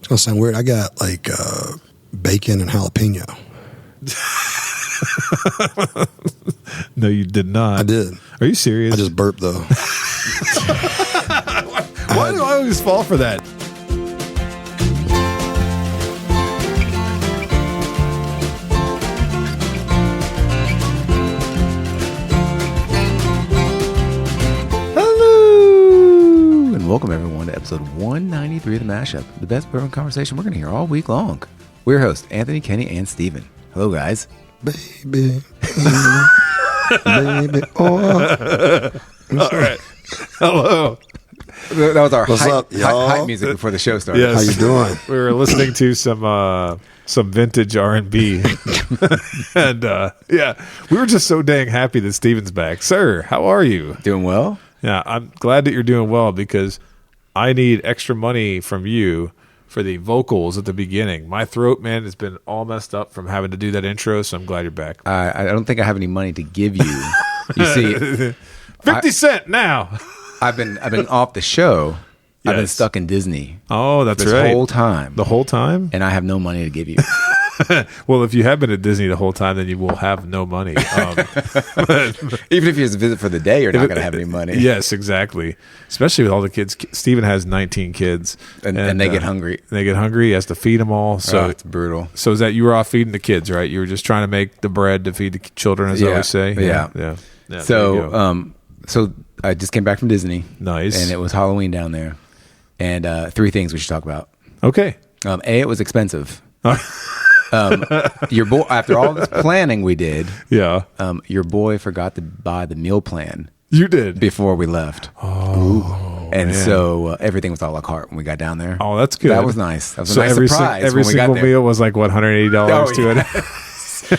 It's going to sound weird. I got like bacon and jalapeno. No, you did not. I did. Are you serious? I just burped though. Why do I always fall for that? Hello, and welcome everyone to episode 193 of The Mashup, the best bourbon conversation we're going to hear all week long. We're your hosts, Anthony, Kenny, and Steven. Hello, guys. Baby. Baby. Oh. All right. Hello. That was our What's up, y'all? hype music before the show started. Yes. How you doing? We were listening to some vintage R&B. And yeah, we were just so dang happy that Steven's back. Sir, how are you? Doing well? Yeah, I'm glad that you're doing well because I need extra money from you for the vocals at the beginning. My throat, man, has been all messed up from having to do that intro, so I'm glad you're back. I don't think I have any money to give you. You see, 50 cent now. I've been off the show. I've been Yes. stuck in Disney Oh, that's this right. whole time. The whole time? And I have no money to give you. Well, if you have been at Disney the whole time, then you will have no money. Even if you just visit for the day, you're not going to have any money. Yes, exactly. Especially with all the kids. Steven has 19 kids. And they get hungry. They get hungry. He has to feed them all. So It's brutal. So is that you were off feeding the kids, right? You were just trying to make the bread to feed the children, as I always say. Yeah. Yeah. There you So, go. So I just came back from Disney. Nice. And it was Halloween down there. And three things we should talk about. Okay. A, it was expensive. Your boy, after all this planning we did, Yeah. your boy forgot to buy the meal plan You did. before we left. Oh, And man. so everything was a la carte when we got down there. Oh, that's good. That was nice. That was So a nice surprise every when we got single there. meal was like what, $180 Oh, to yeah. it.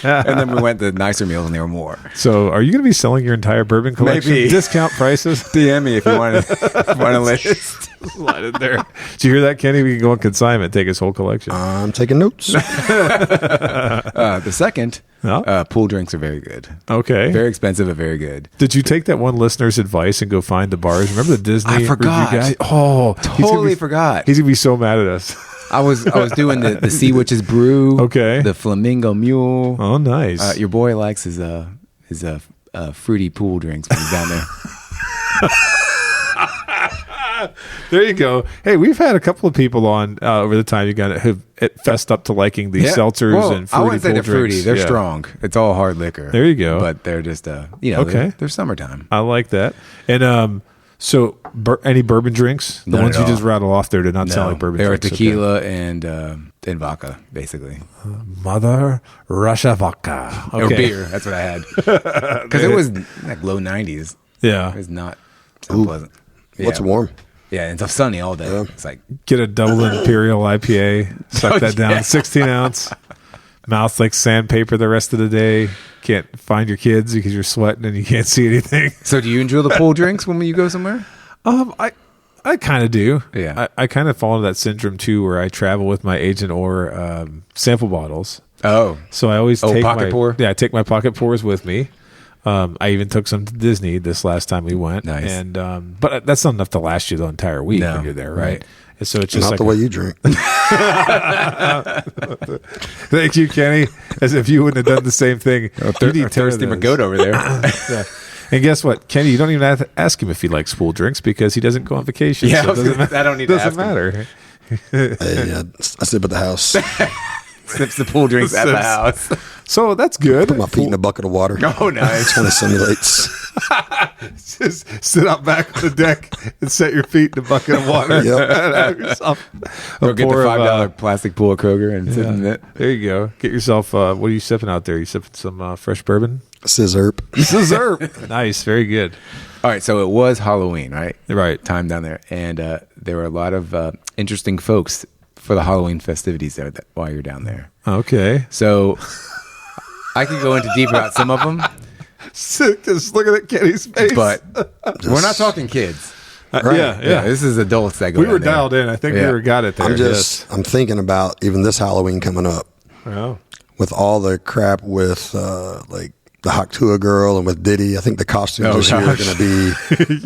And then we went to nicer meals and there were more. So, are you going to be selling your entire bourbon collection? Maybe. Discount prices? DM me if you want to list. Slide it there. Did you hear that, Kenny? We can go on consignment, take his whole collection. I'm taking notes. The second, Oh. pool drinks are very good. Okay. Very expensive, but very good. Did you take that one listener's advice and go find the bars? Remember the Disney I forgot. review guy? Oh, Totally forgot. He's gonna be so mad at us. I was doing the Sea Witch's Brew. Okay. The Flamingo Mule. Oh, nice. Your boy likes his fruity pool drinks when he's down there. There you go. Hey, we've had a couple of people on over the time you got it who've fessed up to liking the seltzers Well, and fruity I wouldn't say pool they're fruity. drinks. They're Yeah. strong. It's all hard liquor. There you go. But they're just Okay. they're summertime. I like that. And so any bourbon drinks? The None ones at you all. just rattled off there did not sound like bourbon they were drinks. tequila and vodka, basically. Okay. Mother Russia vodka. Or beer. That's what I had. Because it was like low 90s. Yeah. It was not unpleasant. What's Yeah. warm? Yeah, and it's sunny all day. It's like, Get a double imperial IPA. Suck that down. yeah. 16 ounce. Mouth like sandpaper the rest of the day. Can't find your kids because you're sweating and you can't see anything. so do you enjoy the pool drinks when you go somewhere? I kind of do. Yeah. I kind of fall into that syndrome too, where I travel with my agent or sample bottles. Oh. So I always take pocket my pour? Yeah, I take my pocket pours with me. I even took some to Disney this last time we went. Nice. And but that's not enough to last you the entire week No, when you're there, right. right? And so it's just Not like the way you drink. Thank you, Kenny. As if you wouldn't have done the same thing. You need 10 Thirsty of those. McGoat over there. Yeah. And guess what, Kenny? You don't even have to ask him if he likes pool drinks because he doesn't go on vacation. Yeah, so it doesn't I don't need to doesn't ask him. matter. Hey, I sleep at the house. Sips the pool drinks at the house. So that's good. Put my feet in a bucket of water. Oh, nice. Kind of simulates. Just sit out back on the deck and set your feet in a bucket of water. Yep. And have yourself Go a get the pour of, $5 plastic pool at Kroger and sit in it. There you go. Get yourself. What are you sipping out there? You sipping some fresh bourbon? Scissor. Scissor. Nice. Very good. All right, so it was Halloween, right? Right. Time down there. And there were a lot of interesting folks for the Halloween festivities there while you're down there. Okay. So I could go into deep about some of them, Just look at Kenny's face. but we're not talking kids. Right. Yeah. This is adults that go We down were there. dialed in. I think Yeah. we got it there. I'm thinking about even this Halloween coming up Yes. Oh. with all the crap with like the Haktua girl and with Diddy. I think the costumes this year are going to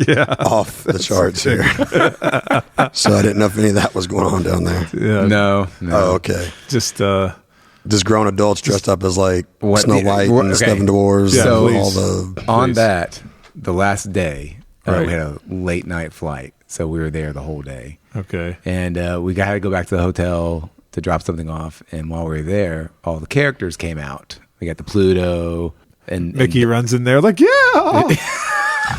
be off the charts here. So I didn't know if any of that was going on down there. Yeah. No. Oh, okay. Just grown adults dressed up as like Snow White and Seven Dwarfs. Yeah, So please. On that, the last day, Right. we had a late night flight, so we were there the whole day. Okay. And we had to go back to the hotel to drop something off. And while we were there, all the characters came out. We got the Pluto and Mickey runs in there like, yeah.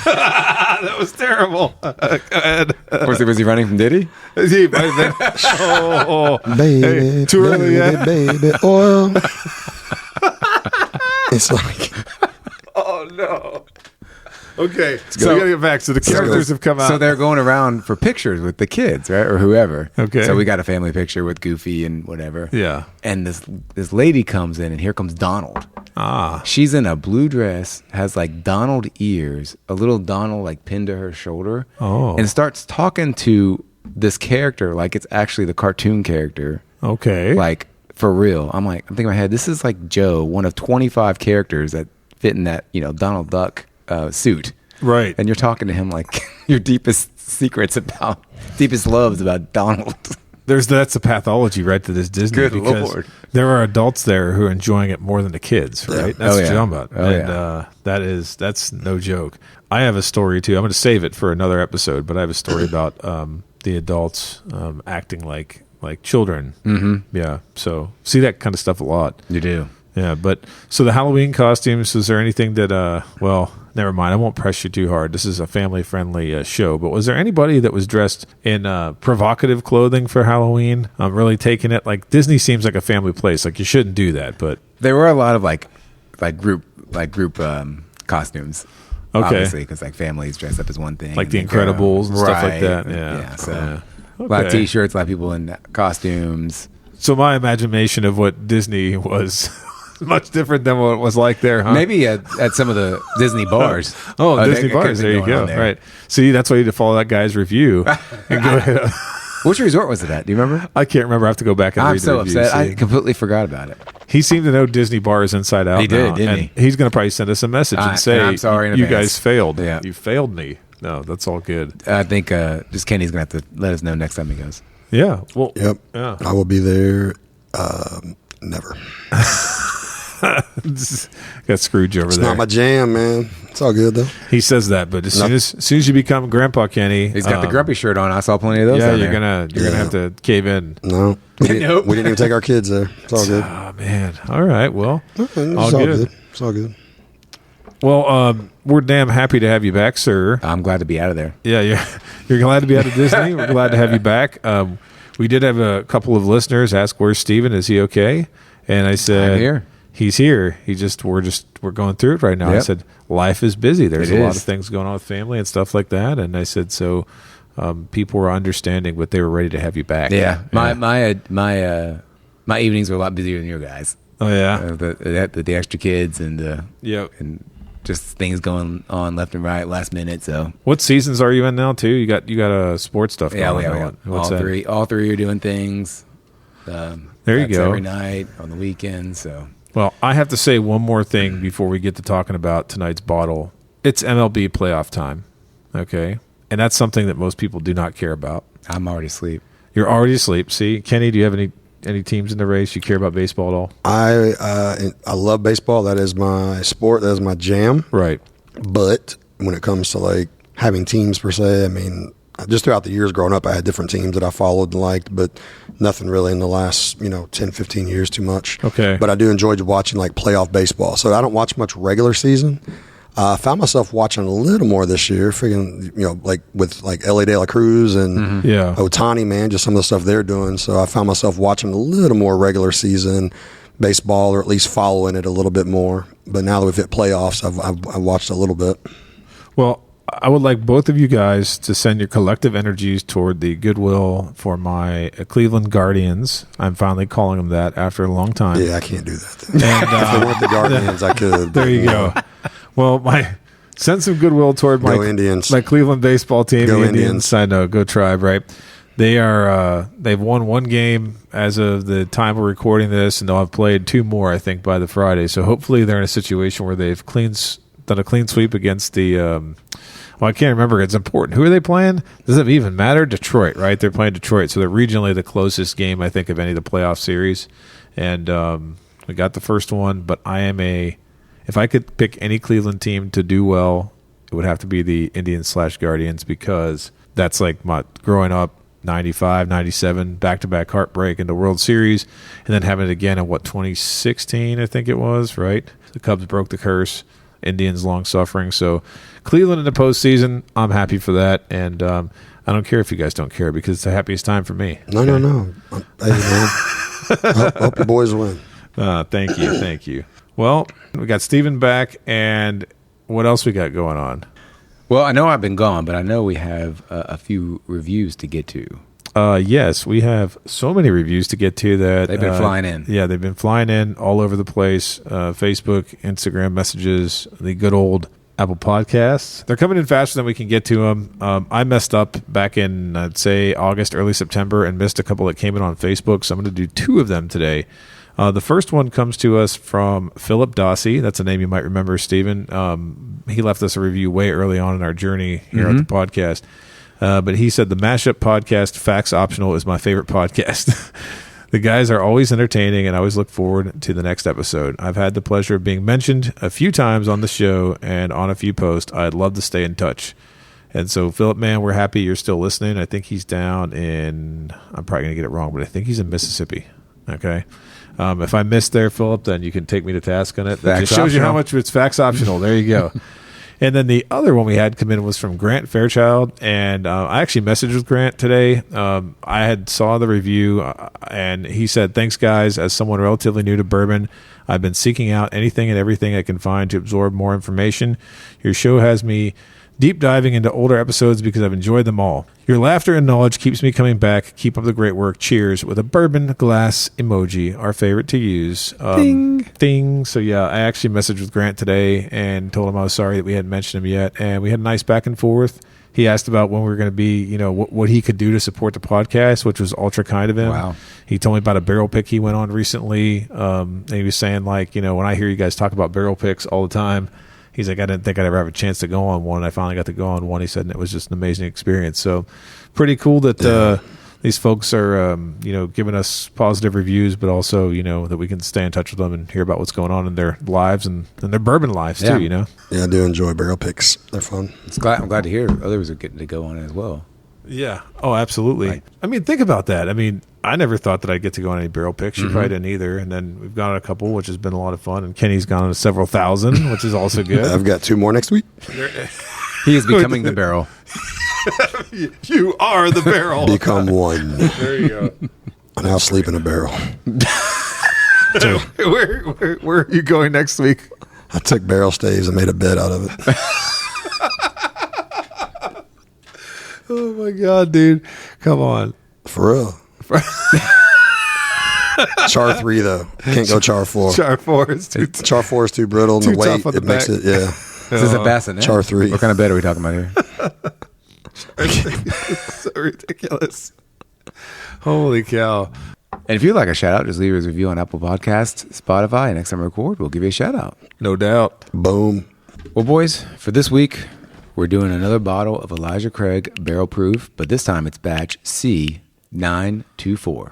That was terrible. Go ahead. Was he running from Diddy? He might have been. Baby, Hey, too early, baby, oil. It's like, Oh, no. Okay. So we got to get back. So the characters have come out. So they're going around for pictures with the kids, right? Or whoever. Okay. So we got a family picture with Goofy and whatever. Yeah. And this lady comes in, and here comes Donald. Ah. She's in a blue dress, has like Donald ears, a little Donald like pinned to her shoulder. Oh. And starts talking to this character like it's actually the cartoon character. Okay. Like, for real. I'm thinking in my head, this is like Joe, one of 25 characters that fit in that, Donald Duck suit. Right. And you're talking to him like your deepest loves about Donald. That's the pathology right to this Disney. Good because Lord. There are adults there who are enjoying it more than the kids, right? That's what you're talking about. Oh, and that's no joke. I have a story too. I'm going to save it for another episode, but I have a story about the adults acting like children. Mm-hmm. Yeah. So see that kind of stuff a lot. You do. Yeah, but so the Halloween costumes, is there anything that, never mind. I won't press you too hard. This is a family-friendly show. But was there anybody that was dressed in provocative clothing for Halloween? I'm really taking it. Like, Disney seems like a family place. Like, you shouldn't do that, but... There were a lot of like group costumes. Okay. Obviously, because like families dress up as one thing. Like and the they go- Incredibles and stuff like Right. that. Yeah. Yeah. So Yeah. a lot of Okay. T-shirts, a lot of people in costumes. So my imagination of what Disney was much different than what it was like there, huh? Maybe at some of the Disney bars. Disney that bars. could've There been you going go. on there. Right. See, that's why you need to follow that guy's review and go ahead. Which resort was it at? Do you remember? I can't remember. I have to go back and I'm read so the review. upset. See. I completely forgot about it. He seemed to know Disney bars inside out. He did, now, didn't and he? He's going to probably send us a message and say, I'm sorry in you advance. guys failed. Yeah. You failed me. No, that's all good. I think just Kenny's going to have to let us know next time he goes. Yeah. Well, yep. Yeah. I will be there. Never. Got Scrooge over It's there. not my jam, man. It's all good though. He says that, but as soon as you become Grandpa Kenny, He's got the grumpy shirt on. I saw plenty of those. Yeah, down you're there. gonna have to cave in. No, we didn't, Nope. we didn't even take our kids there. It's all good. Oh man. All right. Well, It's all good. It's all good. Well, we're damn happy to have you back, sir. I'm glad to be out of there. Yeah, you're glad to be out of Disney. We're glad to have you back. We did have a couple of listeners ask, "Where's Steven? Is he okay?" And I said, I'm here. He's here. We're going through it right now. Yep. I said, life is busy. There's It a lot is. of things going on with family and stuff like that. And I said, so people were understanding, but they were ready to have you back. Yeah, my evenings were a lot busier than your guys. Oh yeah. The extra kids and Yep. and just things going on left and right, last minute. So What seasons are you in now too? You got sports stuff yeah, going we on. got What's that? all three are doing things. There you that's go. Every night on the weekend. So Well, I have to say one more thing before we get to talking about tonight's bottle. It's MLB playoff time, okay? And that's something that most people do not care about. I'm already asleep. You're already asleep. See, Kenny, do you have any teams in the race? You care about baseball at all? I love baseball. That is my sport. That is my jam. Right. But when it comes to like having teams per se, I mean, just throughout the years growing up, I had different teams that I followed and liked, but nothing really in the last, 10, 15 years too much. Okay. But I do enjoy watching like playoff baseball. So I don't watch much regular season. I found myself watching a little more this year, like with like LA De La Cruz and Yeah. Ohtani, man, just some of the stuff they're doing. So I found myself watching a little more regular season baseball, or at least following it a little bit more. But now that we've hit playoffs, I've watched a little bit. Well, I would like both of you guys to send your collective energies toward the goodwill for my Cleveland Guardians. I'm finally calling them that after a long time. Yeah, I can't do that. Then. And, If they weren't the Guardians, I could. There you go. Well, send some goodwill toward Go Indians. my Cleveland baseball team. Go the Indians. I know. Go Tribe, right? They've won one game as of the time we're recording this, and they'll have played 2 more, I think, by the Friday. So hopefully they're in a situation where they've done a clean sweep against the I can't remember. It's important. Who are they playing? Does it even matter? Detroit, right? They're playing Detroit. So they're regionally the closest game, I think, of any of the playoff series. And we got the first one, but if I could pick any Cleveland team to do well, it would have to be the Indians/Guardians, because that's like my growing up, 95, 97, back-to-back heartbreak in the World Series, and then having it again in, 2016, I think it was, right? The Cubs broke the curse. Indians long suffering. So Cleveland in the postseason, I'm happy for that. And I don't care if you guys don't care, because it's the happiest time for me. No. Hey, man. Hope your boys win. Thank you. Well, we got Steven back, and what else we got going on? Well, I know I've been gone, but I know we have a few reviews to get to. Yes, we have so many reviews to get to that they've been flying in. Yeah, they've been flying in all over the place. Facebook, Instagram messages, the good old Apple Podcasts. They're coming in faster than we can get to them. I messed up back in, I'd say, August, early September, and missed a couple that came in on Facebook, so I'm going to do 2 of them today. The first one comes to us from Philip Dossie. That's a name you might remember, Stephen. He left us a review way early on in our journey here at the podcast. But he said, the Mashup Podcast, Facts Optional, is my favorite podcast. The guys are always entertaining, and I always look forward to the next episode. I've had the pleasure of being mentioned a few times on the show and on a few posts. I'd love to stay in touch. And so, Philip, man, we're happy you're still listening. I think he's down in, I'm probably going to get it wrong, but I think he's in Mississippi. Okay. If I missed there, Philip, then you can take me to task on it. That just shows you how much it's facts optional. There you go. And then the other one we had come in was from Grant Fairchild, and I actually messaged with Grant today. I had saw the review, and he said, thanks, guys. As someone relatively new to bourbon, I've been seeking out anything and everything I can find to absorb more information. Your show has me deep diving into older episodes because I've enjoyed them all. Your laughter and knowledge keeps me coming back. Keep up the great work. Cheers, with a bourbon glass emoji, our favorite to use. Ding. So yeah, I actually messaged with Grant today and told him I was sorry that we hadn't mentioned him yet, and we had a nice back and forth. He asked about when we were going to be, what he could do to support the podcast, which was ultra kind of him. Wow. He told me about a barrel pick he went on recently. And he was saying, like, when I hear you guys talk about barrel picks all the time, he's like, I didn't think I'd ever have a chance to go on one. I finally got to go on one. He said, and it was just an amazing experience. So pretty cool that these folks are, giving us positive reviews, but also, that we can stay in touch with them and hear about what's going on in their lives and their bourbon lives too, Yeah, I do enjoy barrel picks. They're fun. I'm glad to hear others are getting to go on it as well. Yeah. Oh, absolutely. Right. I mean, think about that. I mean, I never thought that I'd get to go on any barrel picks. You probably didn't either. And then we've gone on a couple, which has been a lot of fun. And Kenny's gone on several thousand, which is also good. I've got 2 more next week. He is becoming the barrel. You are the barrel. Become one. There you go. I now sleep in a barrel. Where are you going next week? I took barrel staves and made a bed out of it. Oh my God, dude. Come on. For real. Char 3 though. Can't go char 4. Char 4 is too Char 4 is too brittle, and the weight it makes it This is a bassinet. Char 3. What kind of bed are we talking about here? It's so ridiculous. Holy cow. And if you'd like a shout out, just leave us a review on Apple Podcasts, Spotify, and next time we record, we'll give you a shout out. No doubt. Boom. Well, boys, for this week, we're doing another bottle of Elijah Craig Barrel Proof, but this time it's batch C924.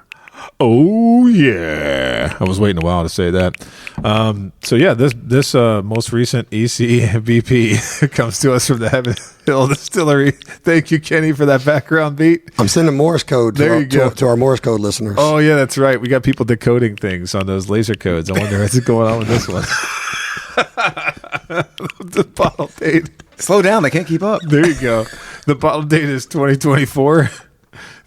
Oh yeah, I was waiting a while to say that. So yeah, this most recent ECBP comes to us from the Heaven Hill Distillery. Thank you, Kenny, for that background beat. I'm sending Morse code to our Morse code listeners. Oh yeah, that's right. We got people decoding things on those laser codes. I wonder what's going on with this one. The bottle date. Slow down, they can't keep up. There you go. The bottle date is 2024.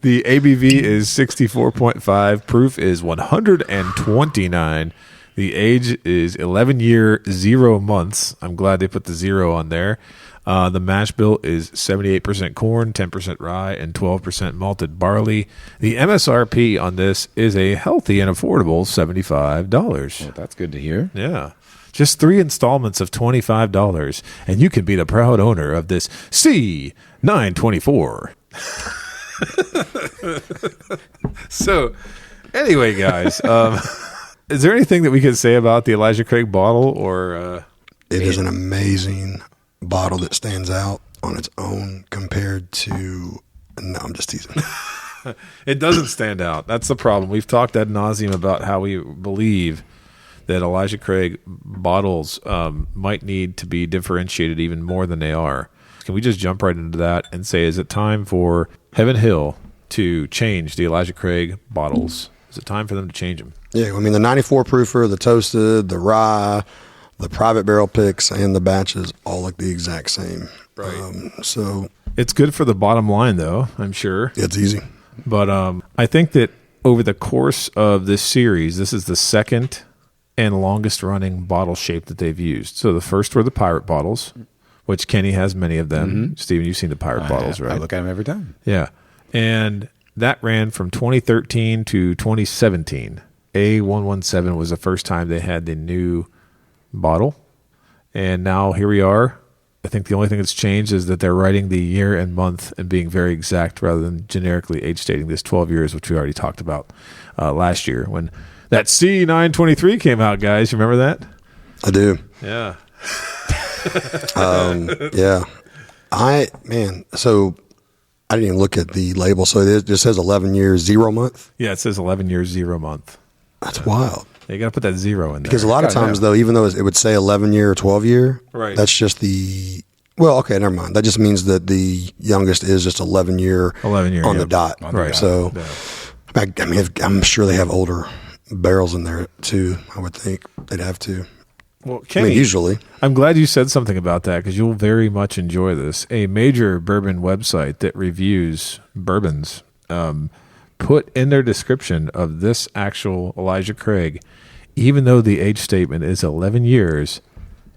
The ABV is 64.5. Proof is 129. The age is 11 year, 0 months. I'm glad they put the 0 on there. The mash bill is 78% corn, 10% rye, and 12% malted barley. The MSRP on this is a healthy and affordable $75. Well, that's good to hear. Yeah. Just 3 installments of $25, and you can be the proud owner of this C924. So, anyway, guys, is there anything that we could say about the Elijah Craig bottle? Or It is an amazing bottle that stands out on its own compared to. No, I'm just teasing. It doesn't stand out. That's the problem. We've talked ad nauseum about how we believe that Elijah Craig bottles might need to be differentiated even more than they are. Can we just jump right into that and say, is it time for Heaven Hill to change the Elijah Craig bottles? Is it time for them to change them? Yeah, I mean, the 94 proofer, the toasted, the rye, the private barrel picks, and the batches all look the exact same. Right. So it's good for the bottom line, though, I'm sure. it's easy. But I think that over the course of this series, this is the second and longest running bottle shape that they've used. So the first were the pirate bottles, which Kenny has many of them. Mm-hmm. Steven, you've seen the pirate bottles, right? I look at them every time. Yeah. And that ran from 2013 to 2017. A117 was the first time they had the new bottle. And now here we are. I think the only thing that's changed is that they're writing the year and month and being very exact rather than generically age stating this 12 years, which we already talked about last year when that C923 came out, guys. You remember that? I do. Yeah. Yeah. So I didn't even look at the label. So it just says 11 years, 0 month. Yeah, it says 11 years, 0 month. That's wild. You got to put that 0 in there. Because a lot of times, though, even though it would say 11 year or 12 year, Right. that's just well, okay, never mind. That just means that the youngest is just 11 year, 11 year, on yeah. the dot. On the Right. dot. So, Yeah. I mean, I'm sure they have older barrels in there, too. I would think they'd have to. Well, I Kenny, mean, usually. I'm glad you said something about that because you'll very much enjoy this. A major bourbon website that reviews bourbons put in their description of this actual Elijah Craig, even though the age statement is 11 years,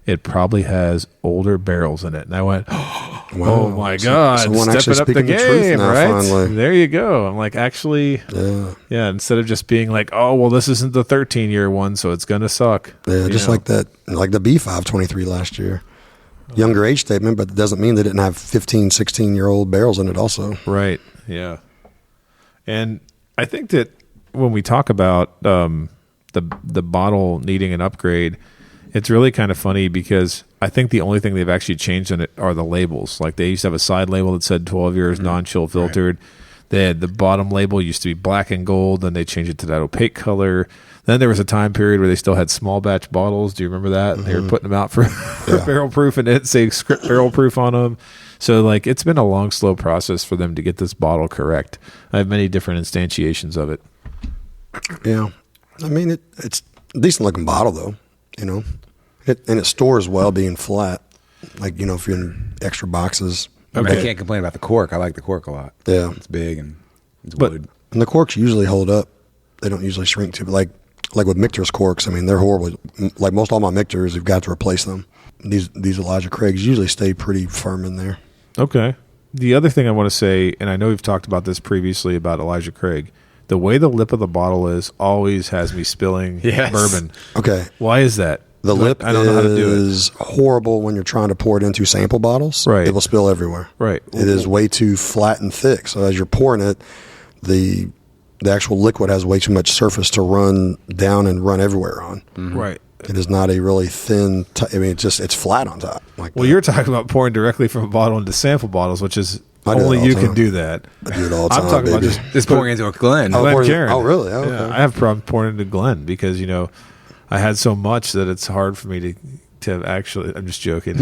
it probably has older barrels in it. And I went, oh my God, someone actually stepping up the speaking the truth game, now, right? finally. There you go. I'm like, actually, yeah, instead of just being like, oh, well, this isn't the 13-year one, so it's going to suck. Yeah, You just know? like that, like the B523 last year. Younger age statement, but it doesn't mean they didn't have 15, 16-year-old barrels in it also. Right. Yeah. And I think that when we talk about the bottle needing an upgrade, it's really kind of funny because I think the only thing they've actually changed in it are the labels. Like they used to have a side label that said 12 years non-chill filtered. Right. They had the bottom label used to be black and gold. Then they changed it to that opaque color. Then there was a time period where they still had small batch bottles. Do you remember that? Mm-hmm. They were putting them out for barrel proof and it didn't say script barrel proof on them. So like it's been a long, slow process for them to get this bottle correct. I have many different instantiations of it. Yeah. I mean, it's a decent looking bottle though, you know, and it stores well being flat. Like, you know, if you're in extra boxes. Okay. I can't complain about the cork. I like the cork a lot. Yeah. It's big and it's But- wood. And the corks usually hold up. They don't usually shrink too. But like with Michter's corks, I mean, they're horrible. Like most all my Michters, you've got to replace them. These Elijah Craigs usually stay pretty firm in there. Okay. The other thing I want to say, and I know we've talked about this previously about Elijah Craig, the way the lip of the bottle is always has me spilling Yes. bourbon. Okay. Why is that? The lip I don't know how to do it. is horrible when you're trying to pour it into sample bottles. Right. It will spill everywhere. Right. It is way too flat and thick. So as you're pouring it, the actual liquid has way too much surface to run down and run everywhere on. Mm-hmm. Right. It is not a really thin. I mean, it's flat on top. Like Well, that. you're talking about pouring directly from a bottle into sample bottles, which is I do that only all the you can time. do that. I do it all the time. I'm talking about baby. just pouring into a Glen. Oh, Glen pouring- Cairn. oh, really? Oh, Yeah, okay. I have a problem pouring into Glen because, you know, I had so much that it's hard for me to actually. I'm just joking.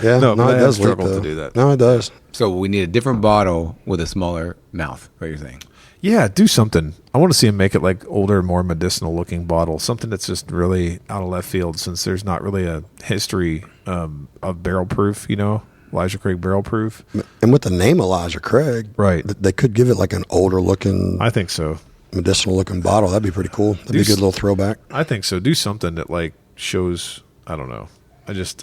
Yeah, No, but I it have does leak, struggled to though. do that. No, it does. So we need a different bottle with a smaller mouth. What you're saying? Yeah, do something. I want to see him make it like older, more medicinal looking bottle. Something that's just really out of left field since there's not really a history of barrel proof, you know, Elijah Craig barrel proof. And with the name Elijah Craig, Right. They could give it like an older looking, I think so. medicinal looking bottle. That'd be pretty cool. That'd be a good little throwback. I think so. Do something that like shows, I don't know.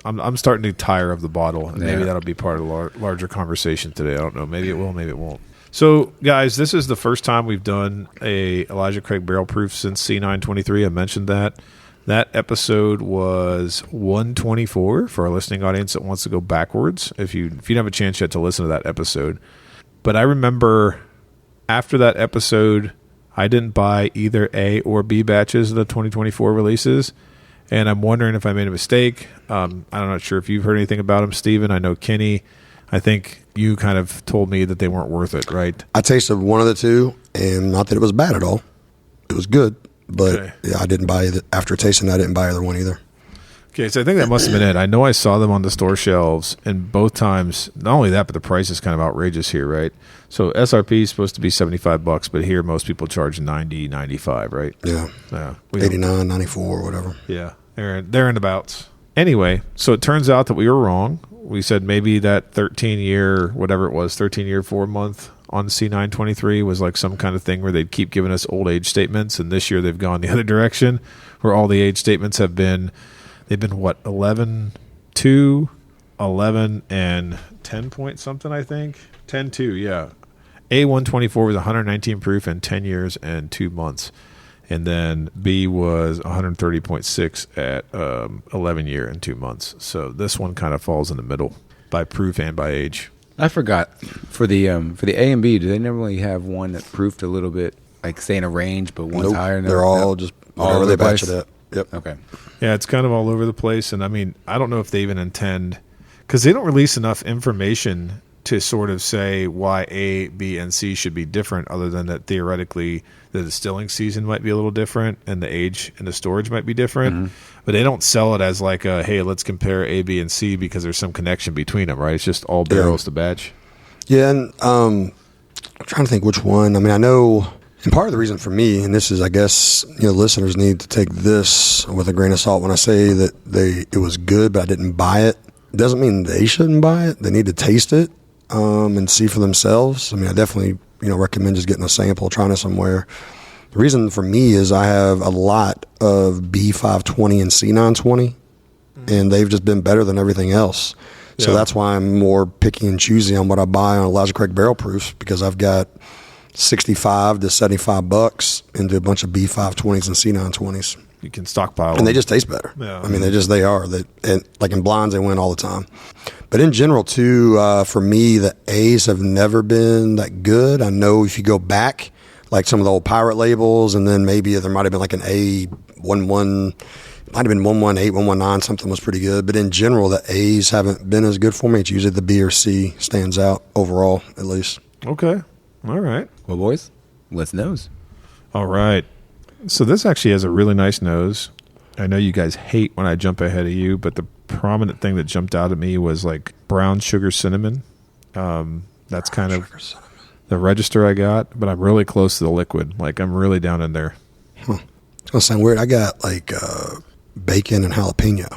I'm starting to tire of the bottle, and maybe Yeah. that'll be part of the larger conversation today. I don't know. Maybe it will, maybe it won't. So, guys, this is the first time we've done a Elijah Craig barrel proof since C923. I mentioned that. That episode was 124 for our listening audience that wants to go backwards. If you don't have a chance yet to listen to that episode, But I remember after that episode, I didn't buy either A or B batches of the 2024 releases. And I'm wondering if I made a mistake. I'm not sure if you've heard anything about them, Steven. I know Kenny, I think you kind of told me that they weren't worth it, right? I tasted one of the two, and not that it was bad at all. It was good, but yeah, I didn't buy it. After tasting, I didn't buy either one either. Okay, so I think that must have been it. I know I saw them on the store shelves, and both times, not only that, but the price is kind of outrageous here, right? So SRP is supposed to be $75, but here most people charge $90, $95, right? Yeah. 89, 94, whatever. Yeah, they're in abouts. Anyway, so it turns out that we were wrong. We said maybe that 13-year, whatever it was, 13-year, 4-month on C923 was like some kind of thing where they'd keep giving us old age statements, and this year they've gone the other direction, where all the age statements have been, they've been what, 11, 2, 11, and 10 point something, I think? 10, 2, yeah. A124 was 119 proof and 10 years and 2 months. And then B was 130.6 at 11 year and 2 months. So this one kind of falls in the middle by proof and by age. I forgot for the A and B. Do they normally have one that proofed a little bit, like say in a range, but one's higher? And they're all just whatever they batch it at. Yep. Okay. Yeah, it's kind of all over the place. And I mean, I don't know if they even intend, because they don't release enough information to sort of say why A, B, and C should be different, other than that theoretically the distilling season might be a little different and the age and the storage might be different. Mm-hmm. But they don't sell it as like, hey, let's compare A, B, and C because there's some connection between them, right? It's just all barrels to batch. Yeah, and I'm trying to think which one. I mean, I know, and part of the reason for me, and this is, I guess, listeners need to take this with a grain of salt when I say that it was good, but I didn't buy it. It doesn't mean they shouldn't buy it. They need to taste it. And see for themselves. I mean, I definitely, recommend just getting a sample, trying it somewhere. The reason for me is I have a lot of B520 and C920, and they've just been better than everything else. Yeah. So that's why I'm more picky and choosy on what I buy on Elijah Craig barrel proofs, because I've got $65 to $75 into a bunch of B520s and C920s. You can stockpile and they just taste better. Yeah. I mean, they are. And like in blinds, they win all the time. But in general, too, for me, the A's have never been that good. I know if you go back, like some of the old pirate labels, and then maybe there might have been like an A11, might have been 118, 119, something was pretty good. But in general, the A's haven't been as good for me. It's usually the B or C stands out overall, at least. Okay. All right. Well, boys, let's nose. All right. So this actually has a really nice nose. I know you guys hate when I jump ahead of you, but the prominent thing that jumped out at me was like brown sugar cinnamon. That's kind of the register I got, but I'm really close to the liquid. Like I'm really down in there. It's going to sound weird. I got like bacon and jalapeno.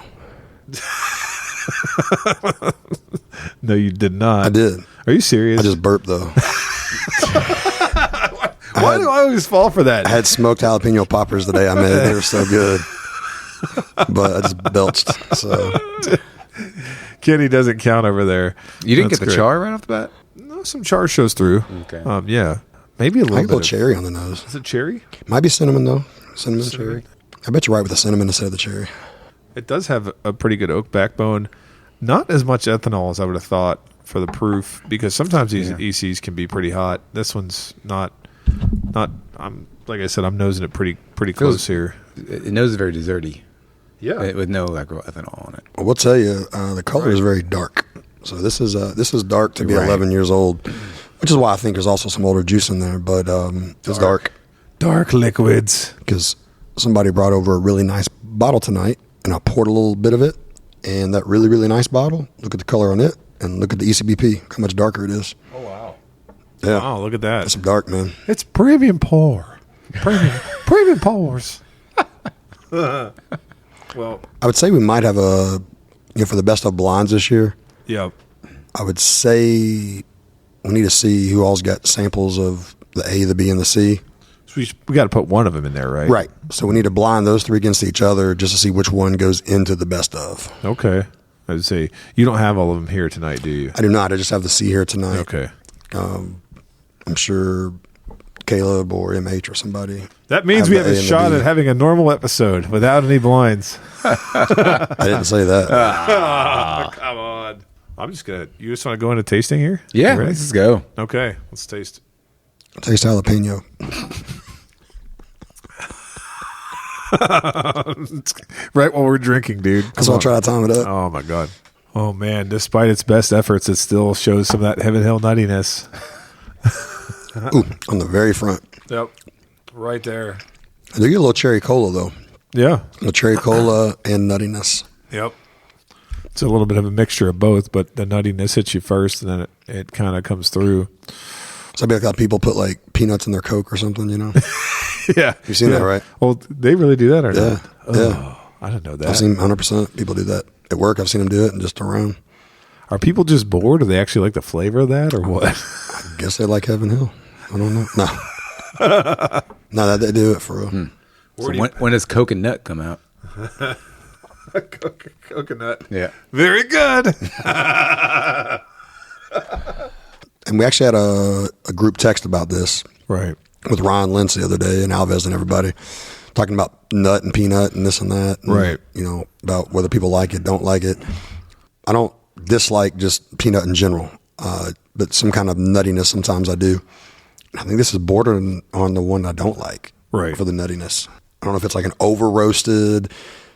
No, you did not. I did. Are you serious? I just burped though. Why do I always fall for that? I had smoked jalapeno poppers the day I made it. They were so good. But I just belched. So Kenny doesn't count over there. You didn't get the char right off the bat? No, some char shows through. Okay. Yeah. Maybe a little bit. A cherry on the nose. Is it cherry? Might be cinnamon, though. Cinnamon, cherry. I bet you're right with the cinnamon instead of the cherry. It does have a pretty good oak backbone. Not as much ethanol as I would have thought for the proof, because sometimes these ECs can be pretty hot. This one's not. I'm like I said, I'm nosing it pretty close here. It noses very desserty. Yeah, with no like ethanol on it. I will tell you, the color is very dark. So this is dark to be 11 years old, which is why I think there's also some older juice in there. But it's dark liquids. Because somebody brought over a really nice bottle tonight, and I poured a little bit of it, and that really, really nice bottle. Look at the color on it, and look at the ECBP. How much darker it is. Oh wow! Yeah. Wow, look at that. It's dark, man. It's premium pour. Premium pours. Well, I would say we might have for the best of blinds this year. Yeah. I would say we need to see who all's got samples of the A, the B, and the C. So we got to put one of them in there, right? Right. So we need to blind those three against each other just to see which one goes into the best of. Okay. I would say you don't have all of them here tonight, do you? I do not. I just have the C here tonight. Okay. I'm sure Caleb or MH or somebody. That means we have a shot at having a normal episode without any blinds. I didn't say that. Oh, come on. You just want to go into tasting here? Yeah, You ready? let's go. Okay, let's taste. Taste jalapeno. Right while we're drinking, dude. That's why I try to time it up. Oh my god. Oh man, despite its best efforts, it still shows some of that Heaven Hill nuttiness. Ooh, on the very front. Yep. Right there. I do get a little cherry cola, though. Yeah. The cherry cola and nuttiness. Yep. It's a little bit of a mixture of both, but the nuttiness hits you first, and then it kind of comes through. So I bet a lot of people put like peanuts in their Coke or something, you know? Yeah. You've seen that, right? Well, they really do that or Yeah. not? Yeah. I didn't know that. I've seen 100% people do that. At work, I've seen them do it and just around. Are people just bored, or they actually like the flavor of that, or what? I guess they like Heaven Hill. I don't know. No. No, they do it for real. So when does Coke and Nut come out? Coconut. Yeah. Very good. And we actually had a group text about this Right. with Ron Lentz the other day and Alves and everybody talking about nut and peanut and this and that. And, Right. You know, about whether people like it, don't like it. I don't dislike just peanut in general, but some kind of nuttiness sometimes I do. I think this is bordering on the one I don't like. Right. For the nuttiness. I don't know if it's like an over roasted,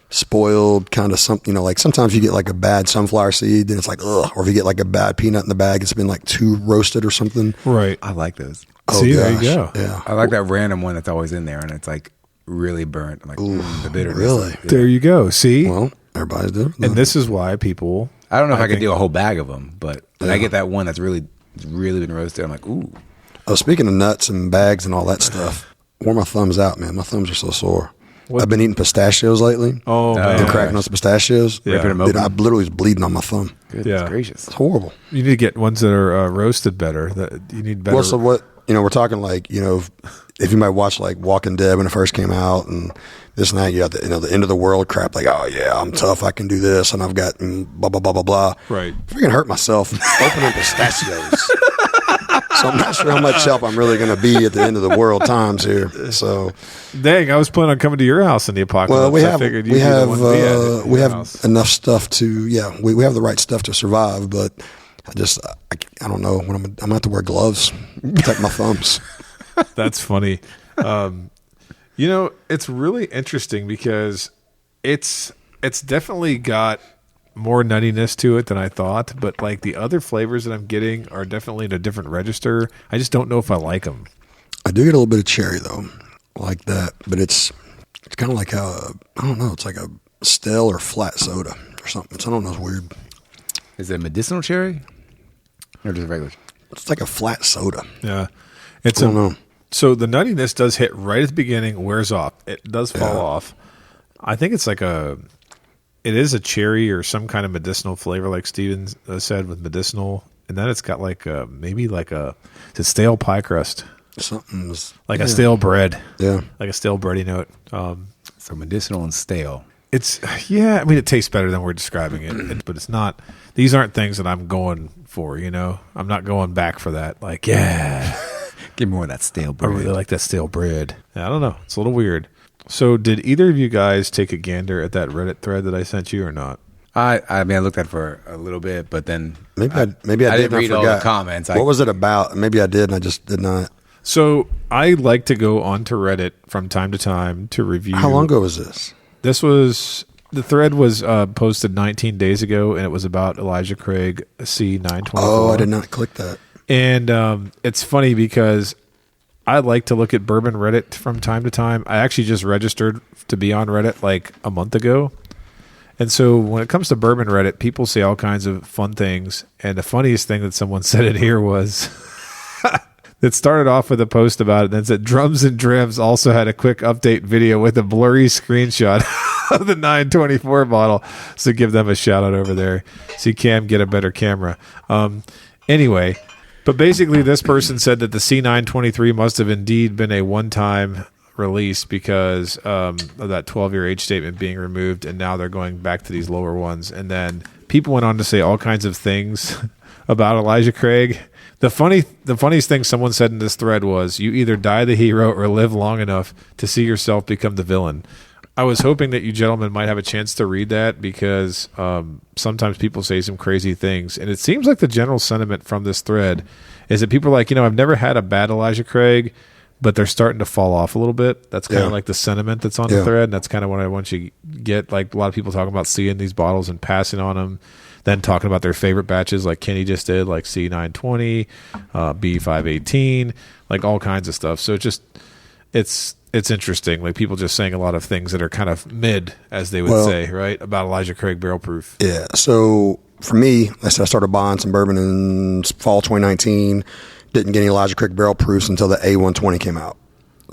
spoiled kind of something, you know, like sometimes you get like a bad sunflower seed and it's like, ugh, or if you get like a bad peanut in the bag, it's been like too roasted or something. Right. I like those. Oh, See, there gosh. you go. Yeah. I like that random one that's always in there, and it's like really burnt. I'm like, the bitterness. really? Yeah. There you go. See? Well, everybody's different. And this is why people... I don't know if I could think- do a whole bag of them, but when I Yeah. get that one that's really been roasted, I'm like, ooh. Oh, speaking of nuts and bags and all that stuff, wore my thumbs out, man. My thumbs are so sore. What? I've been eating pistachios lately. Oh, No. man. The crack nuts and pistachios. Yeah. Ripping them Dude, open. I literally was bleeding on my thumb. Goodness Yeah. gracious. It's horrible. You need to get ones that are roasted better. That you need better. Well, so what, you know, we're talking like, you know, if you might watch like Walking Dead when it first came out and this and that, you got the, you know, the end of the world crap, like, oh yeah, I'm tough, I can do this, and I've got blah, blah, blah, blah, blah. Right. Freaking hurt myself opening pistachios. So I'm not sure how much help I'm really going to be at the end of the world times here. So, Dang, I was planning on coming to your house in the apocalypse. well, we I have figured you'd we be the have one to be at it in we your have house. enough stuff to we have the right stuff to survive, but I don't know when I'm gonna have to wear gloves, protect my thumbs. That's funny. You know, it's really interesting because it's definitely got more nuttiness to it than I thought, but like the other flavors that I'm getting are definitely in a different register. I just don't know if I like them. I do get a little bit of cherry though, like that, but it's kind of like I don't know, it's like a stale or flat soda or something. I don't know, it's weird. Is it medicinal cherry or just regular? It's like a flat soda. Yeah. It's I don't know. So the nuttiness does hit right at the beginning, wears off. It does fall off. I think it's like it is a cherry or some kind of medicinal flavor, like Steven said, with medicinal. And then it's got like maybe like it's a stale pie crust, Something's like a stale bread, Yeah. like a stale bready note. So medicinal and stale. It's I mean, it tastes better than we're describing it, but it's not. These aren't things that I'm going for. You know, I'm not going back for that. Like, Give me more of that stale I bread. really like that stale bread. I don't know. It's a little weird. So, did either of you guys take a gander at that Reddit thread that I sent you or not? I mean, I looked at it for a little bit, but then Maybe I didn't did. And I read all forgot. the comments. What was it about? Maybe I did, and I just did not. So, I like to go onto Reddit from time to time to review. How long ago was this? The thread was posted 19 days ago, and it was about Elijah Craig C924. Oh, I did not click that. And it's funny because I like to look at Bourbon Reddit from time to time. I actually just registered to be on Reddit like a month ago. And so when it comes to Bourbon Reddit, people say all kinds of fun things. And the funniest thing that someone said in here was it started off with a post about it. And then said Drums and Drims also had a quick update video with a blurry screenshot of the 924 bottle. So give them a shout out over there. So you can get a better camera. Anyway, but basically this person said that the C923 must have indeed been a one-time release because of that 12-year age statement being removed, and now they're going back to these lower ones. And then people went on to say all kinds of things about Elijah Craig. The funniest thing someone said in this thread was, you either die the hero or live long enough to see yourself become the villain. I was hoping that you gentlemen might have a chance to read that because sometimes people say some crazy things. And it seems like the general sentiment from this thread is that people are like, I've never had a bad Elijah Craig, but they're starting to fall off a little bit. That's kind of like the sentiment that's on the thread. And that's kind of what I want you to get. Like a lot of people talking about seeing these bottles and passing on them, then talking about their favorite batches like Kenny just did, like C920, B518, like all kinds of stuff. So it's interesting. Like people just saying a lot of things that are kind of mid, as they would say, right? About Elijah Craig barrel proof. Yeah. So for me, I started buying some bourbon in fall 2019. Didn't get any Elijah Craig barrel proofs until the A120 came out.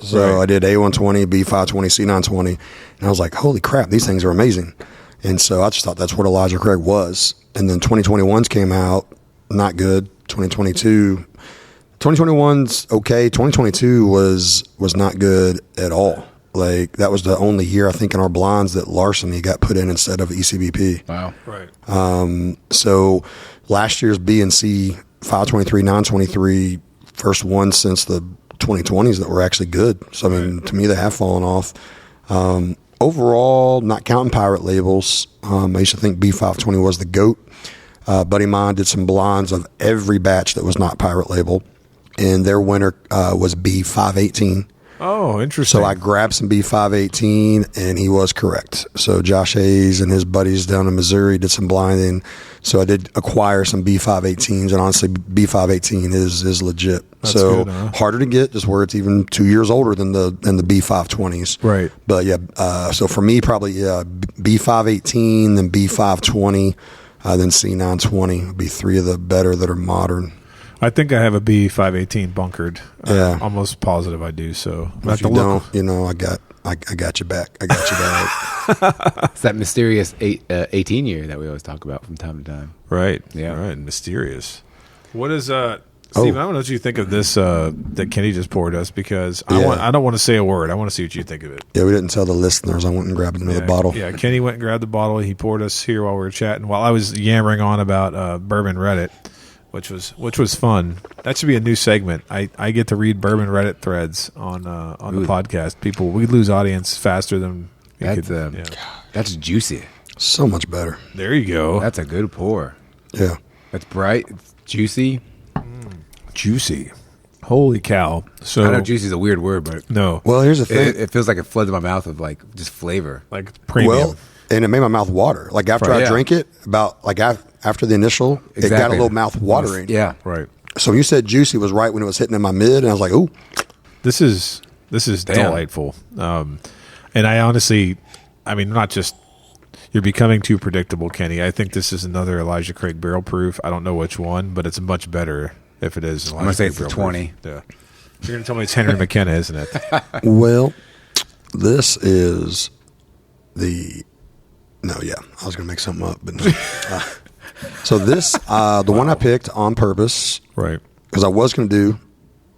So I did A120, B520, C920, and I was like, holy crap, these things are amazing. And so I just thought that's what Elijah Craig was. And then 2021s came out, not good. 2021's okay. 2022 was not good at all. Like that was the only year I think in our blinds that larceny got put in instead of ECBP. Wow. Right. So last year's B and C 523, 923, first one since the 2020s that were actually good. So I mean, to me, they have fallen off. Overall, not counting pirate labels, I used to think B520 was the GOAT. Buddy of mine did some blinds of every batch that was not pirate label, and their winner was B518. Oh, interesting. So I grabbed some B518, and he was correct. So Josh Hayes and his buddies down in Missouri did some blinding. So I did acquire some B518s, and honestly, B518 is legit. That's so good, huh? harder to get, just where it's even 2 years older than the B520s. Right. But yeah, so for me, probably B518, then B520, then C920 would be three of the better that are modern. I think I have a B518 bunkered. Yeah. Almost positive I do. So If you don't, I got you back. I got you back. It's that mysterious 18 year that we always talk about from time to time. Right. Yeah. Right. Mysterious. What is Steve, I don't know what you think of this that Kenny just poured us because I don't want to say a word. I want to see what you think of it. Yeah, we didn't tell the listeners. I went and grabbed another bottle. Yeah, Kenny went and grabbed the bottle. He poured us here while we were chatting. While I was yammering on about Bourbon Reddit, which was fun. That should be a new segment. I get to read Bourbon Reddit threads on the podcast. We lose audience faster than that's juicy. So much better. There you go. That's a good pour. Yeah. That's bright. It's juicy. Juicy. Holy cow. So I know juicy is a weird word, but no. Well, here's the thing. It feels like it floods my mouth with like just flavor. Like premium. Well, and it made my mouth water. Like after I drank it, after the initial, it got a little mouth watering. Yeah. Right. So when you said juicy was right when it was hitting in my mid, and I was like, ooh. This is delightful. And I honestly, not just, you're becoming too predictable, Kenny. I think this is another Elijah Craig barrel proof. I don't know which one, but it's much better if it is. I'm going to say it's the 20. Yeah. You're going to tell me it's Henry McKenna, isn't it? Well, this is I was going to make something up, but no. So this, the one I picked on purpose, right? Because I was going to do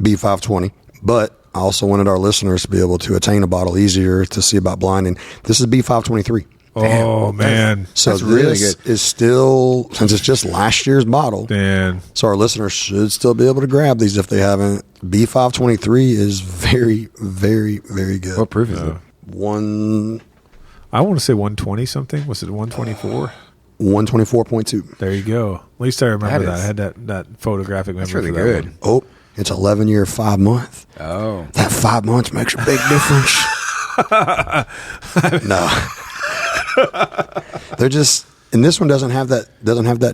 B520, but I also wanted our listeners to be able to attain a bottle easier to see about blinding. This is B523. Oh, man. So that's this really good. is still, since it's just last year's bottle, Man. so our listeners should still be able to grab these if they haven't. B523 is very, very, very good. What proof is it? I want to say 120 something. Was it 124? 124.2. There you go. At least I remember that. I had that photographic memory. That's really for that good. one. Oh, it's 11 year, 5 month. Oh. That 5 months makes a big difference. No. They're just, and this one doesn't have that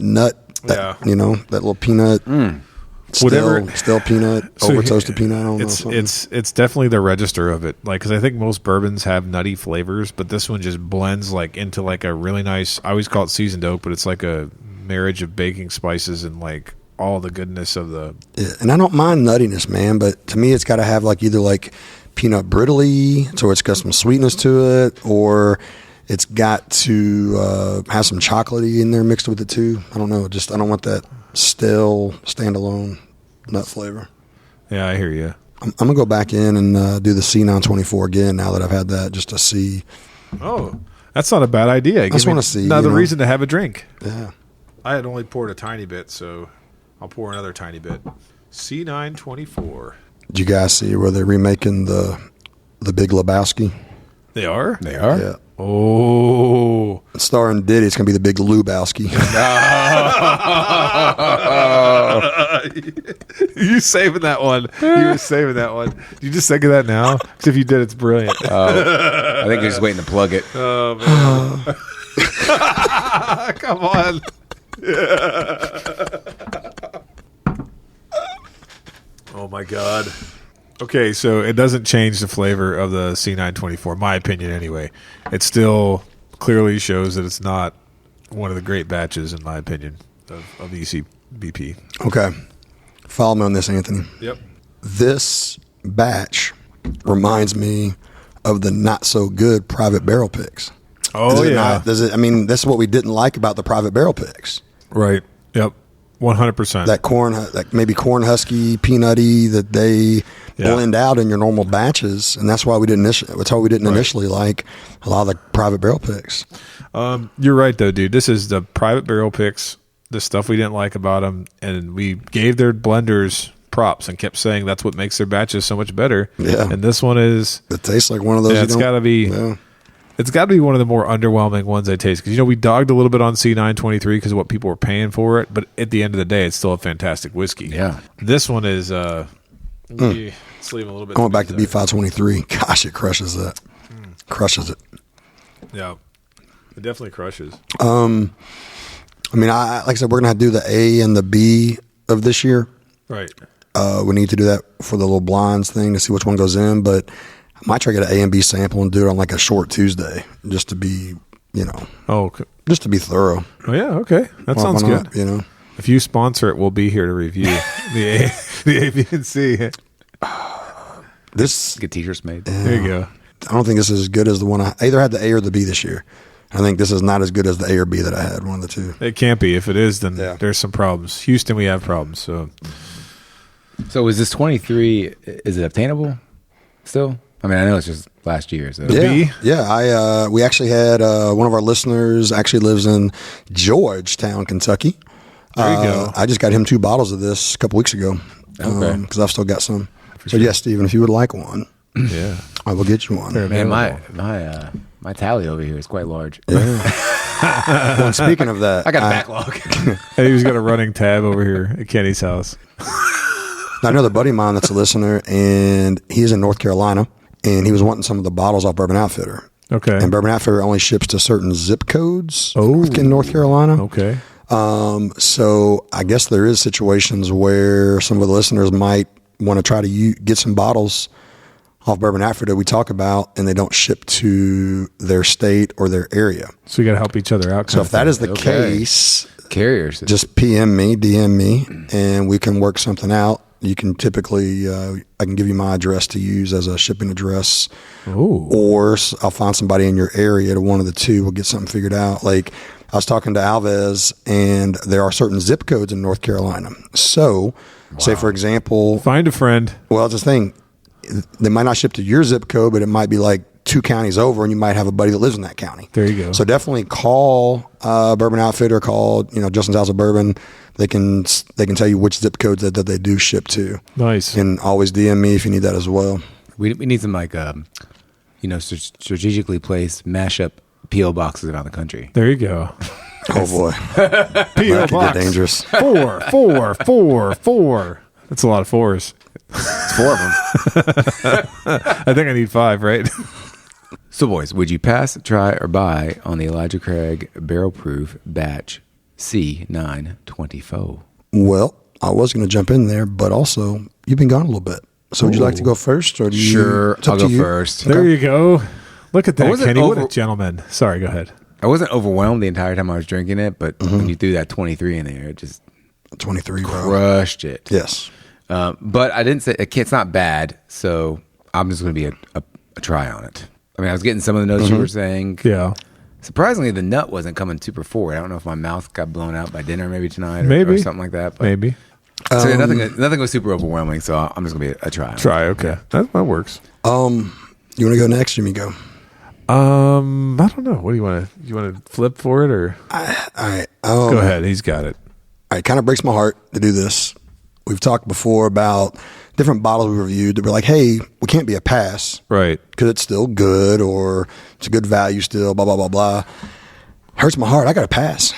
nut, that little peanut. Still peanut, over toasted peanut. I don't know. It's definitely the register of it. Like, because I think most bourbons have nutty flavors, but this one just blends like into like a really nice. I always call it seasoned oak, but it's like a marriage of baking spices and like all the goodness of the. Yeah, and I don't mind nuttiness, man, but to me, it's got to have like either like peanut brittle-y, so it's got some sweetness to it, or it's got to have some chocolatey in there mixed with it too. I don't know. I don't want that stale standalone nut flavor. Yeah, I hear you. I'm gonna go back in and do the C924 again now that I've had that, just to see. Oh, that's not a bad idea. I just want to see another reason to have a drink. Yeah. I had only poured a tiny bit, so I'll pour another tiny bit. C924. Did you guys see where they're remaking the Big Lebowski? They are? They are? Yeah. Oh. Starring Diddy, it's going to be the big Lubowski. You saving that one. You were saving that one. Did you just think of that now? Because if you did, it's brilliant. I think you're just waiting to plug it. Oh, man. Come on. Oh, my God. Okay, so it doesn't change the flavor of the C924, my opinion anyway. It still clearly shows that it's not one of the great batches, in my opinion, of ECBP. Okay. Follow me on this, Anthony. Yep. This batch reminds me of the not so good private barrel picks. Oh, yeah. I mean, that's what we didn't like about the private barrel picks. Right. Yep. 100%. That corn, like maybe corn husky, peanutty that they blend out in your normal batches, and that's why we didn't. That's why we didn't initially like a lot of the private barrel picks. You're right, though, dude. This is the private barrel picks, the stuff we didn't like about them, and we gave their blenders props and kept saying that's what makes their batches so much better. Yeah. And this one is. It tastes like one of those. Yeah, it's got to be. Yeah. It's got to be one of the more underwhelming ones I taste because we dogged a little bit on C923 because of what people were paying for it, but at the end of the day, it's still a fantastic whiskey. Yeah, this one is. Let's leave a little bit. Going back to B523, gosh, it crushes that. Crushes it. Yeah, it definitely crushes. I mean, like I said, we're gonna have to do the A and the B of this year. Right. We need to do that for the little blinds thing to see which one goes in, but. I might try to get an A and B sample and do it on like a short Tuesday just to be, just to be thorough. Oh, yeah. Okay. That sounds good. If you sponsor it, we'll be here to review the A, B, and C. This get t-shirts made. There you go. I don't think this is as good as the one I either had the A or the B this year. I think this is not as good as the A or B that I had, one of the two. It can't be. If it is, then there's some problems. Houston, we have problems. So is this 23, is it obtainable still? I mean, I know it's just last year. So. Yeah. We actually had one of our listeners actually lives in Georgetown, Kentucky. There you go. I just got him 2 bottles of this a couple weeks ago because I've still got some. Yes, Stephen, if you would like one, I will get you one. Man, my tally over here is quite large. Yeah. Well, and speaking of that, I got a backlog. Hey, he's got a running tab over here at Kenny's house. I know another buddy of mine that's a listener, and he's in North Carolina. And he was wanting some of the bottles off Bourbon Outfitter. Okay. And Bourbon Outfitter only ships to certain zip codes in North Carolina. Okay. So I guess there is situations where some of the listeners might want to try to get some bottles off Bourbon Outfitter we talk about, and they don't ship to their state or their area. So you got to help each other out. So if that is the case, carriers, just DM me, and we can work something out. You can typically, I can give you my address to use as a shipping address. Ooh. Or I'll find somebody in your area to one of the two. We'll get something figured out. Like I was talking to Alves, and there are certain zip codes in North Carolina. So, say for example, find a friend. Well, it's this thing. They might not ship to your zip code, but it might be like 2 counties over, and you might have a buddy that lives in that county. There you go. So definitely call Bourbon Outfitter. Call Justin's House of Bourbon. They can tell you which zip codes that they do ship to. Nice. And always DM me if you need that as well. We need some strategically placed mashup PO boxes around the country. There you go. Oh boy, PO box. Get dangerous. 4. That's a lot of 4s. It's 4 of them. I think I need 5, right? So, boys, would you pass, try, or buy on the Elijah Craig Barrel Proof Batch C924? Well, I was going to jump in there, but also you've been gone a little bit. So would you like to go first? Or do you, sure, I'll go first. There you go. Look at that, Kenny. What a gentleman. Sorry, go ahead. I wasn't overwhelmed the entire time I was drinking it, but when you threw that 23 in there, it just 23 crushed it. Yes. But I didn't say it's not bad, so I'm just going to be a try on it. I mean, I was getting some of the notes you were saying. Yeah. Surprisingly, the nut wasn't coming super forward. I don't know if my mouth got blown out by dinner maybe tonight or something like that. But, maybe. So nothing was super overwhelming, so I'm just going to be a try. Okay. Yeah. That works. You want to go next or me go? I don't know. What do you want to flip for it or? All right. Go ahead. He's got it. It kind of breaks my heart to do this. We've talked before about different bottles we reviewed that were like, hey, we can't be a pass. Right. Because it's still good or it's a good value still, blah, blah, blah, blah. Hurts my heart. I got to pass.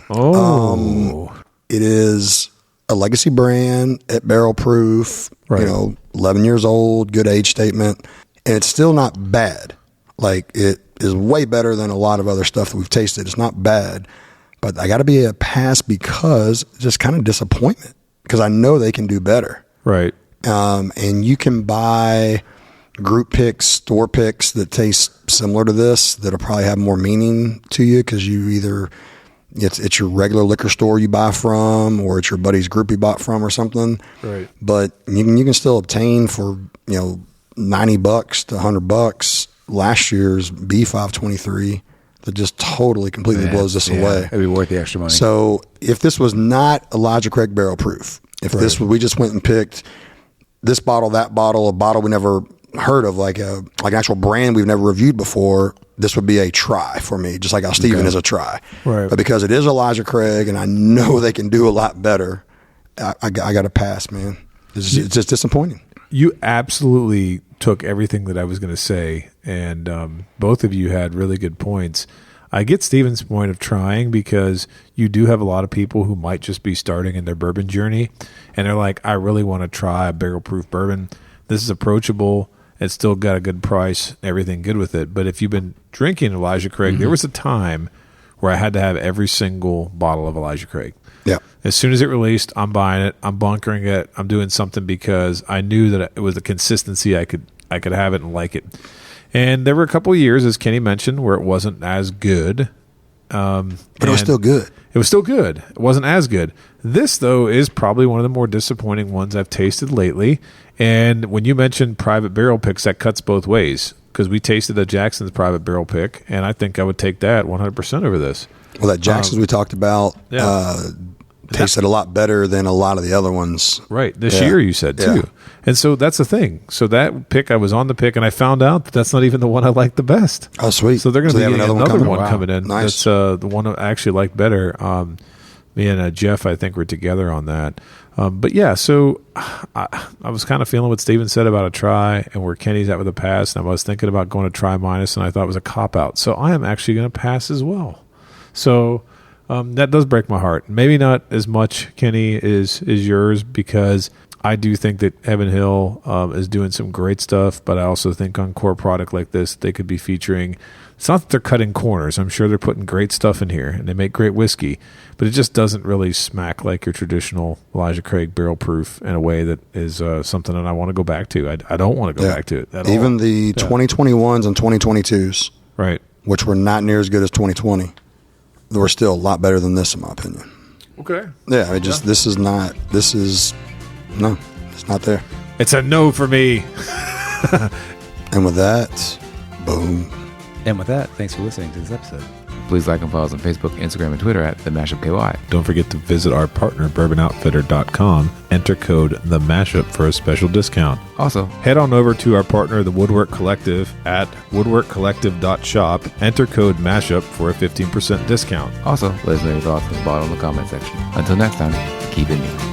Oh. It is a legacy brand at barrel proof, Right. 11 years old, good age statement. And it's still not bad. Like, it is way better than a lot of other stuff that we've tasted. It's not bad. But I got to be a pass because just kind of disappointment. Because I know they can do better. Right. And you can buy group picks, store picks that taste similar to this that'll probably have more meaning to you because you either it's your regular liquor store you buy from or it's your buddy's group you bought from or something. Right. But you can still obtain for $90 to $100 last year's B523 that just totally completely blows this away. It'd be worth the extra money. So if this was not Elijah Craig barrel proof, if this we just went and picked this bottle, that bottle, a bottle we never heard of, like an actual brand we've never reviewed before, this would be a try for me, just like how Steven is a try. Right. But because it is Elijah Craig and I know they can do a lot better, I got to pass, man. It's just disappointing. You absolutely took everything that I was going to say, and both of you had really good points. I get Steven's point of trying because you do have a lot of people who might just be starting in their bourbon journey, and they're like, I really want to try a barrel-proof bourbon. This is approachable. It's still got a good price, everything good with it. But if you've been drinking Elijah Craig, there was a time where I had to have every single bottle of Elijah Craig. Yeah. As soon as it released, I'm buying it. I'm bunkering it. I'm doing something because I knew that it was a consistency I could have it and like it. And there were a couple of years, as Kenny mentioned, where it wasn't as good. But it was still good. It was still good. It wasn't as good. This, though, is probably one of the more disappointing ones I've tasted lately. And when you mentioned private barrel picks, that cuts both ways. Because we tasted a Jackson's private barrel pick, and I think I would take that 100% over this. Well, that Jackson's we talked about tasted a lot better than a lot of the other ones. Right. This year, you said, too. Yeah. And so that's the thing. So that pick, I was on the pick, and I found out that that's not even the one I like the best. Oh, sweet. So they're going to be have getting another one Wow. coming in. Nice. That's the one I actually like better. Me and Jeff, I think, were together on that. But yeah, so I was kind of feeling what Steven said about a try and where Kenny's at with a pass. And I was thinking about going to try minus, and I thought it was a cop-out. So I am actually going to pass as well. So that does break my heart. Maybe not as much, Kenny, is yours, because I do think that Heaven Hill is doing some great stuff, but I also think on core product like this, they could be featuring. It's not that they're cutting corners. I'm sure they're putting great stuff in here, and they make great whiskey, but it just doesn't really smack like your traditional Elijah Craig barrel proof in a way that is something that I want to go back to. I don't want to go back to it at all. Even the 2021s and 2022s, right, which were not near as good as 2020, they were still a lot better than this, in my opinion. Okay. Yeah, this is not there. It's a no for me. And with that, boom. And with that, thanks for listening to this episode. Please like and follow us on Facebook, Instagram, and Twitter at The Mashup KY. Don't forget to visit our partner, bourbonoutfitter.com. Enter code The Mashup for a special discount. Also, Head on over to our partner, the Woodwork Collective, at woodworkcollective.shop. Enter code MASHUP for a 15% discount. let us know your thoughts at the bottom of the comment section. Until next time, keep it new.